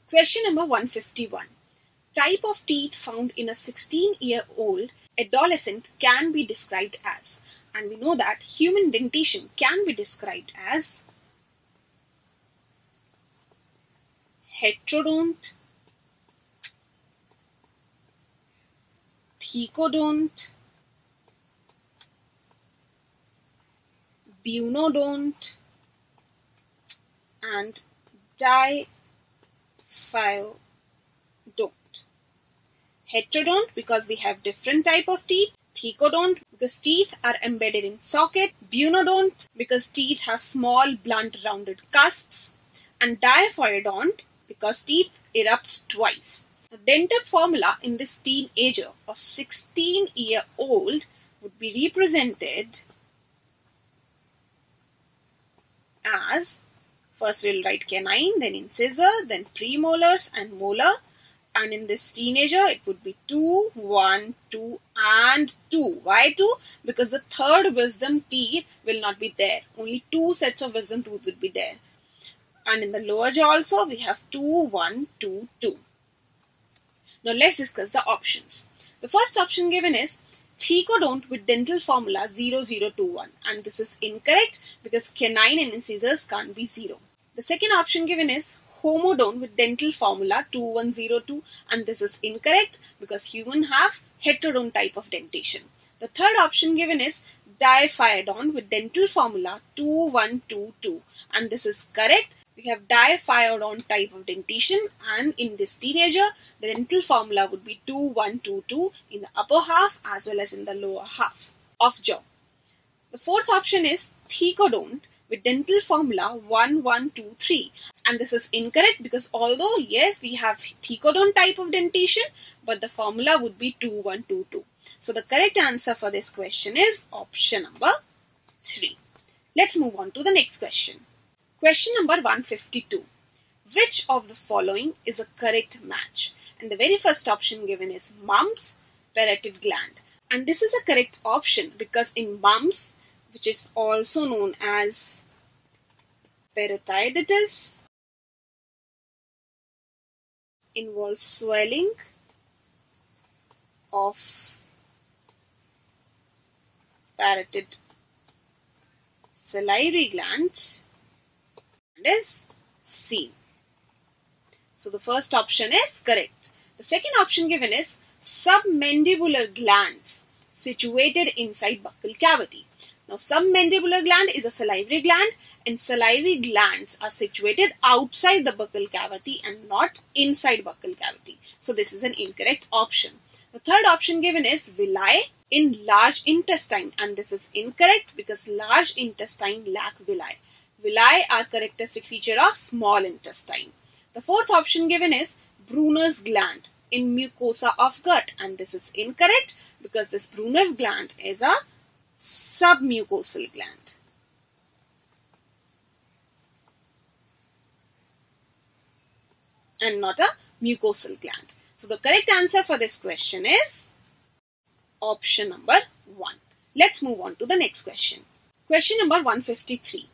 Question number 151. Type of teeth found in a 16-year-old adolescent can be described as, and we know that human dentition can be described as heterodont, thecodont, bunodont, and diphyodont. Heterodont because we have different type of teeth, thecodont because teeth are embedded in socket, bunodont because teeth have small blunt rounded cusps, and diphyodont because teeth erupts twice. The dental formula in this teenager of 16-year-old would be represented as, first we'll write canine, then incisor, then premolars and molar. And in this teenager, it would be 2, 1, 2 and 2. Why 2? Because the third wisdom teeth will not be there. Only 2 sets of wisdom tooth will be there. And in the lower jaw also, we have 2, 1, 2, 2. Now let's discuss the options. The first option given is thecodont with dental formula 0021. And this is incorrect because canine and incisors can't be 0. The second option given is homodont with dental formula 2102, and this is incorrect because humans have heterodont type of dentition. The third option given is diphyodont with dental formula 2122, and this is correct. We have diphyodont type of dentition, and in this teenager the dental formula would be 2122 in the upper half as well as in the lower half of jaw. The fourth option is thecodont with dental formula 1123, and this is incorrect because although yes we have thecodont type of dentition, but the formula would be 2122. So the correct answer for this question is option number 3. Let's move on to the next question. Question number 152. Which of the following is a correct match? And the very first option given is mumps parotid gland, and this is a correct option because in mumps, which is also known as parotiditis, involves swelling of parotid salivary gland and is seen. So the first option is correct. The second option given is submandibular glands situated inside buccal cavity. Now, submandibular gland is a salivary gland, and salivary glands are situated outside the buccal cavity and not inside buccal cavity. So, this is an incorrect option. The third option given is villi in large intestine, and this is incorrect because large intestine lack villi. Villi are characteristic feature of small intestine. The fourth option given is Brunner's gland in mucosa of gut, and this is incorrect because this Brunner's gland is a submucosal gland. And not a mucosal gland. So the correct answer for this question is option number 1. Let's move on to the next question. Question number 153.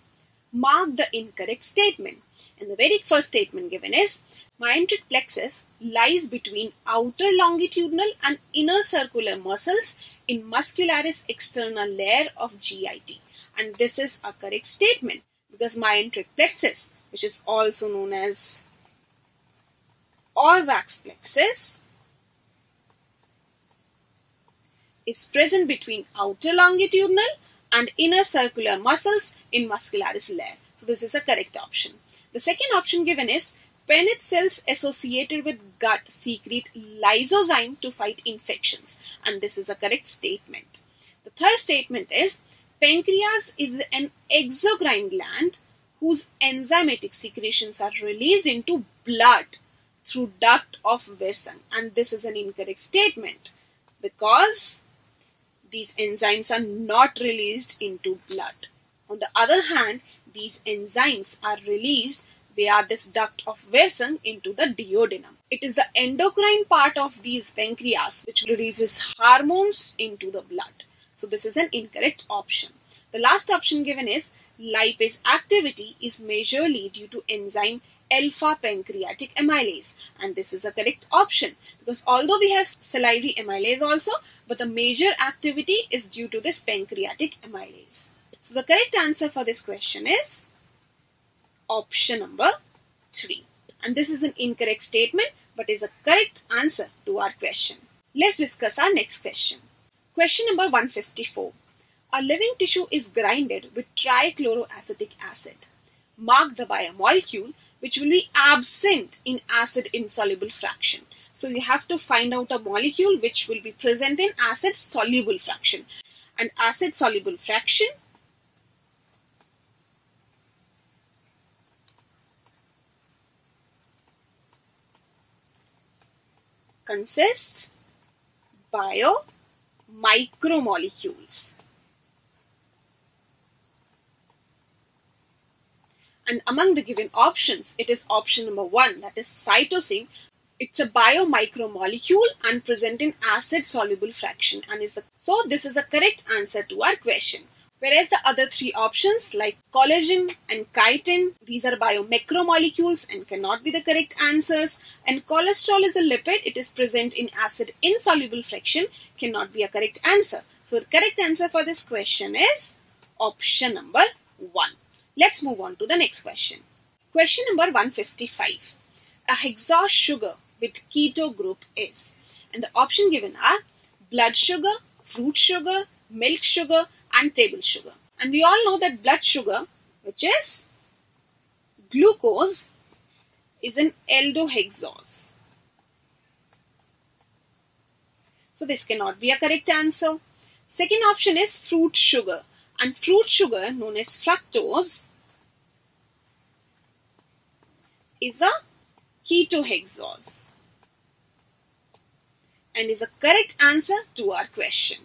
Mark the incorrect statement. And the very first statement given is myenteric plexus lies between outer longitudinal and inner circular muscles in muscularis externa layer of GIT. And this is a correct statement because myenteric plexus, which is also known as Orvax plexus, is present between outer longitudinal and inner circular muscles in muscularis layer. So this is a correct option. The second option given is Paneth cells associated with gut secrete lysozyme to fight infections, and this is a correct statement. The third statement is pancreas is an exocrine gland whose enzymatic secretions are released into blood through duct of Wirsung, and this is an incorrect statement because these enzymes are not released into blood. On the other hand, these enzymes are released via this duct of Wirsung into the duodenum. It is the endocrine part of these pancreas which releases hormones into the blood. So this is an incorrect option. The last option given is lipase activity is majorly due to enzyme alpha pancreatic amylase, and this is a correct option because although we have salivary amylase also, but the major activity is due to this pancreatic amylase. So the correct answer for this question is option number 3. And this is an incorrect statement but is a correct answer to our question. Let's discuss our next question. Question number 154. A living tissue is grinded with trichloroacetic acid. Mark the biomolecule which will be absent in acid insoluble fraction. So you have to find out a molecule which will be present in acid soluble fraction. And acid soluble fraction consists biomicromolecules. And among the given options, it is option number 1, that is cytosine. It's a biomicromolecule and present in acid soluble fraction, and so this is a correct answer to our question. Whereas the other 3 options like collagen and chitin, these are biomacromolecules and cannot be the correct answers. And cholesterol is a lipid, it is present in acid insoluble fraction, cannot be a correct answer. So the correct answer for this question is option number 1. Let's move on to the next question. Question number 155. A hexose sugar with keto group is, and the option given are blood sugar, fruit sugar, milk sugar and table sugar. And we all know that blood sugar, which is glucose, is an aldohexose. So this cannot be a correct answer. Second option is fruit sugar, and fruit sugar known as fructose is a ketohexose and is a correct answer to our question.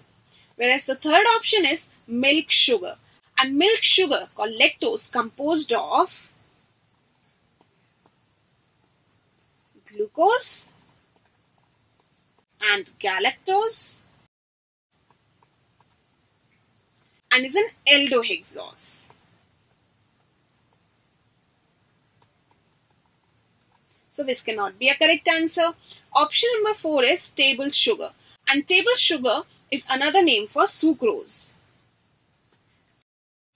Whereas the third option is milk sugar, and milk sugar called lactose composed of glucose and galactose and is an aldohexose. So this cannot be a correct answer. Option number 4 is table sugar, and table sugar is another name for sucrose.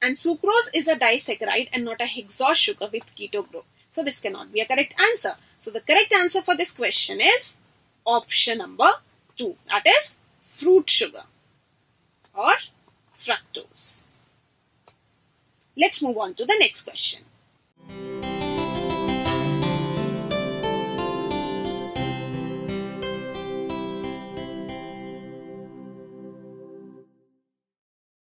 And sucrose is a disaccharide and not a hexose sugar with keto group. So this cannot be a correct answer. So the correct answer for this question is option number 2, that is fruit sugar or fructose. Let's move on to the next question.